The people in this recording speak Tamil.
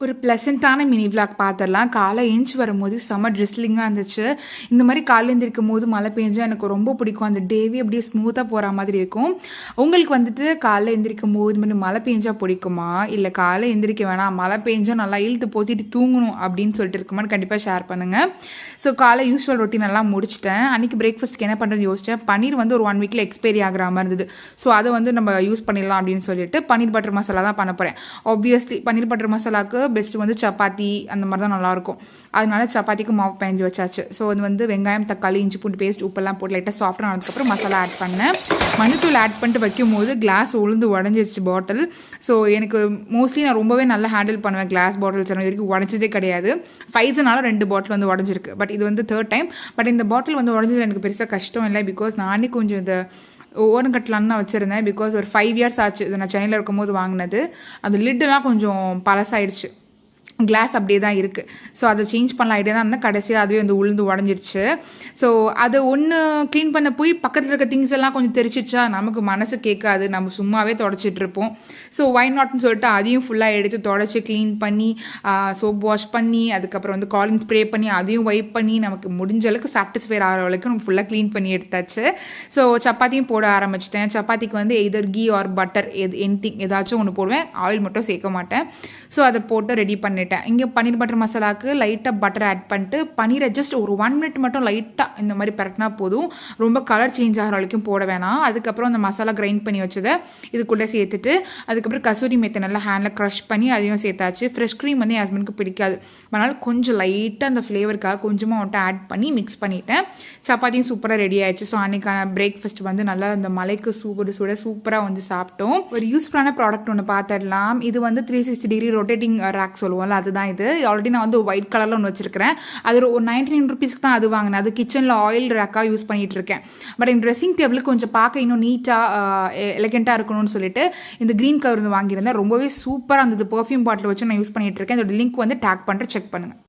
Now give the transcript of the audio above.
ஒரு ப்ளசன்ட்டான மினி விளாக் பார்த்துடலாம். காலை எந்திச்சு வரும்போது செம்ம ட்ரிஸ்லிங்கா இருந்துச்சு. இந்த மாரி காலைல எந்திரிக்கும்போது மழை பெஞ்சா எனக்கு ரொம்ப பிடிக்கும். அந்த டேவே அப்படியே ஸ்மூத்தா போற மாதிரி இருக்கும். உங்களுக்கு வந்துட்டு காலைல எந்திரிக்கும்போது இது மாரி மழை பெஞ்சா பிடிக்குமா? இல்ல காலைல எந்திரிக்க வேணாம், மழை பெஞ்சா நல்லா இழுத்து போத்திட்டு தூங்கணும் அப்படின்னு சொல்லிட்டு இருக்குமான்னு கண்டிப்பா ஷேர் பண்ணுங்க. ஸோ காலை யூசுவல் ரொட்டீன் எல்லாம் முடிச்சுட்டேன். அன்னைக்கு பிரேக்ஃபாஸ்ட்க்கு என்ன பண்ணுறதுன்னு யோசிச்சேன். பன்னீர் வந்து ஒரு 1 வீக்ல எக்ஸ்பைரி ஆகுற மாரி இருந்தது. ஸோ அத வந்து நம்ம யூஸ் பண்ணிடலாம் அப்படின்னு சொல்லிட்டு பன்னீர் பட்டர் மசாலா தான் பண்ண போறேன். ஆப்வியஸ்லி பன்னீர் பட்டர் மசாலாக்கு பெஸ்ட் வந்து சப்பாத்தி அந்த மாதிரி தான் நல்லாயிருக்கும். அதனால சப்பாத்திக்கு மாவு பெனஞ்சு வச்சாச்சு. ஸோ அது வந்து வெங்காயம், தக்காளி, இஞ்சி பூண்டு பேஸ்ட், உப்பெல்லாம் போட்டு லைட்டாக சாஃப்டாக ஆனதுக்கப்புறம் மசாலா ஆட் பண்ணேன். மஞ்சத்தூள் ஆட் பண்ணிட்டு வைக்கும்போது கிளாஸ் உளுந்து உடஞ்சிருச்சு பாட்டில். ஸோ எனக்கு மோஸ்ட்லி நான் ரொம்பவே நல்லா ஹேண்டில் பண்ணுவேன் கிளாஸ் பாட்டில்ஸ் வரைக்கும் உடஞ்சதே கிடையாது. ஃபைஸனால 2 பாட்டில் வந்து உடஞ்சிருக்கு. பட் இது வந்து 3rd டைம். பட் இந்த பாட்டில் வந்து உடஞ்சது எனக்கு பெருசாக கஷ்டம் இல்லை. பிகாஸ் நானே கொஞ்சம் இந்த ஓரம் கட்டலான்னு தான் வச்சுருந்தேன். பிகாஸ் ஒரு 5 இயர்ஸ் ஆச்சு இது நான் சென்னையில் இருக்கும்போது வாங்கினது. அந்த லிட்டெல்லாம் கொஞ்சம் பழசாயிடுச்சு. கிளாஸ் அப்படியே தான் இருக்குது. ஸோ அதை சேஞ்ச் பண்ணலாம் ஐடியா தான் இருந்தேன். கடைசியாக அதுவே வந்து உளுந்து உடஞ்சிருச்சு. ஸோ அதை ஒன்று க்ளீன் பண்ண போய் பக்கத்தில் இருக்க திங்ஸ் எல்லாம் கொஞ்சம் தெரிச்சிச்சா நமக்கு மனசு கேட்காது. நம்ம சும்மாவே தொடச்சிட்டு இருப்போம். ஸோ ஒய் நாட்னு சொல்லிட்டு அதையும் ஃபுல்லாக எடுத்து தொடச்சி க்ளீன் பண்ணி சோப் வாஷ் பண்ணி அதுக்கப்புறம் வந்து காலின் ஸ்ப்ரே பண்ணி அதையும் வைப் பண்ணி நமக்கு முடிஞ்ச அளவுக்கு சாட்டிஸ்ஃபை ஆகிற வரைக்கும் நம்ம ஃபுல்லாக க்ளீன் பண்ணி எடுத்தாச்சு. ஸோ சப்பாத்தியும் போட ஆரம்பிச்சிட்டேன். சப்பாத்திக்கு வந்து எதர் கீ ஆர் பட்டர் எனிதிங் ஏதாச்சும் ஒன்று போடுவேன். ஆயில் மட்டும் சேர்க்க மாட்டேன். ஸோ அதை போட்டு ரெடி பண்ணிட்டேன். இங்கே பன்னீர் பட்டர் மசாலாவுக்கு லைட்டாக பட்டர் ஆட் பண்ணிட்டு பன்னீரை ஜஸ்ட் ஒரு 1 மினிட் மட்டும் லைட்டாக இந்த மாதிரி பரட்டினா போதும். ரொம்ப கலர் சேஞ்ச் ஆகிற வரைக்கும் போட வேணாம். அதுக்கப்புறம் அந்த மசாலா கிரைண்ட் பண்ணி வச்சதை இதுக்குள்ளே சேர்த்துட்டு அதுக்கப்புறம் கசூரி மெத்தை நல்லா ஹேண்டில் க்ரஷ் பண்ணி அதையும் சேர்த்தாச்சு. ஃப்ரெஷ் க்ரீம் வந்து என் ஹஸ்பண்டுக்கு பிடிக்காது. அதனால் கொஞ்சம் லைட்டாக அந்த ஃப்ளேவருக்காக கொஞ்சமாக மட்டும் ஆட் பண்ணி மிக்ஸ் பண்ணிவிட்டேன். சப்பாத்தியும் சூப்பராக ரெடி ஆயிடுச்சு. ஸோ அன்றைக்கான பிரேக்ஃபாஸ்ட் வந்து நல்லா இந்த மலைக்கு சூப்பராக வந்து சாப்பிட்டோம். ஒரு யூஸ்ஃபுல்லான ப்ராடக்ட் ஒன்று பார்த்துடலாம். இது வந்து 360 டிகிரி ரொட்டேட்டிங் ரேக் சொல்லுவோம்ல, அதுதான் இது. ஆல்ரெடி நான் வந்து ஒயிட் கலரில் ஒன்று வச்சிருக்கிறேன். அது ஒரு 99 ருபீஸ்க்கு தான் அது வாங்கினேன். அது கிச்சனில் ஆயில் ரேக்காக யூஸ் பண்ணிகிட்டு இருக்கேன். பட் என் ட்ரெஸ்ஸிங் டேபிளுக்கு கொஞ்சம் பார்க்க இன்னும் நீட்டாக எலகெண்ட்டாக இருக்கணும்னு சொல்லிட்டு இந்த க்ரீன் கலர் வந்து வாங்கியிருந்தேன். ரொம்பவே சூப்பராக இருந்தது. பர்ஃப்யூம் பாட்டில் வச்சு நான் யூஸ் பண்ணிகிட்டு இருக்கேன். இதோட லிங்க் வந்து டேக் பண்ணுறேன், செக் பண்ணுங்கள்.